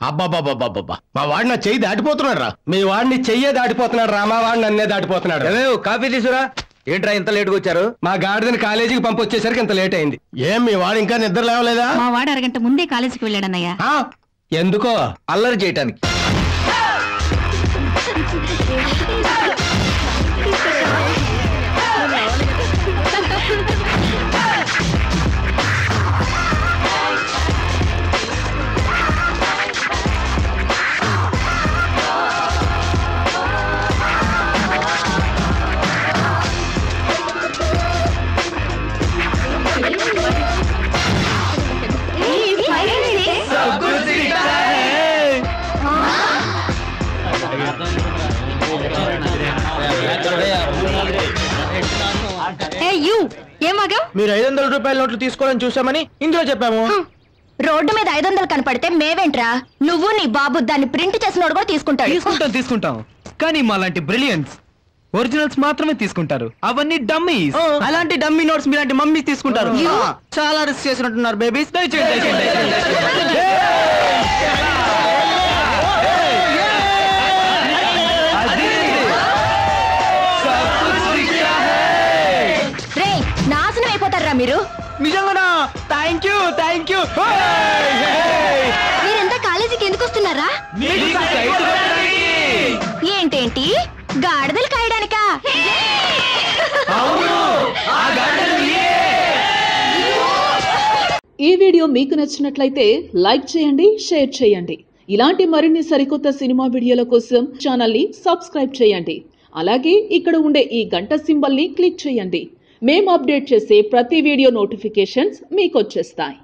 అబ్బాబాబాబాబా మా వాడు నా చెయ్యి దాటిపోతున్నాడు రా. మీ వాడిని చెయ్యే దాటిపోతున్నాడు రా, మా వాడిని అన్నే దాటిపోతున్నాడు. కాఫీ తీసురా. ఏంట్రా ఇంత లేట్గా వచ్చారు? మా గాడిదని కాలేజీకి పంపొచ్చేసరికి ఇంత లేట్ అయింది. ఏం మీ వాడు ఇంకా నిద్ర లేవలేదా? మా వాడు అరగంట ముందే కాలేజీకి వెళ్ళాడన్నయ్యా. ఎందుకో? అల్లరి చేయటానికి. మీరు 500 రూపాయల నోట్లు తీసుకోవాలని చూసామని ఇందులో చెప్పాము. రోడ్డు మీద 500 కనపడితే మేవేంట్రా, నువ్వు నీ బాబు దాన్ని ప్రింట్ చేసినోడు కూడా తీసుకుంటాడు. తీసుకుంటాం కానీ మాలాంటి బ్రిలియన్స్ ఒరిజినల్స్ మాత్రమే తీసుకుంటారు. అవన్నీ డమ్మీస్. అలాంటి డమ్మీ నోట్స్ మీలాంటి మమ్మీ తీసుకుంటారు. చాలా రిస్క్ చేసినట్టున్నారు బేబీస్. నాశనం అయిపోతారా మీరు. నిజంగా థ్యాంక్ యూ. మీరెంత కాలేజీకి ఎందుకు వస్తున్నారా? ఏంటేంటి గాడిదలు కాయడానికా? ఈ వీడియో మీకు నచ్చినట్లయితే లైక్ చేయండి, షేర్ చేయండి. ఇలాంటి మరిన్ని సరికొత్త సినిమా వీడియోల కోసం ఛానల్ ని సబ్స్క్రైబ్ చేయండి. అలాగే ఇక్కడ ఉండే ఈ గంట సింబల్ ని క్లిక్ చేయండి. మేము అప్డేట్ చేసే ప్రతి వీడియో నోటిఫికేషన్స్ మీకు వచ్చేస్తాయి.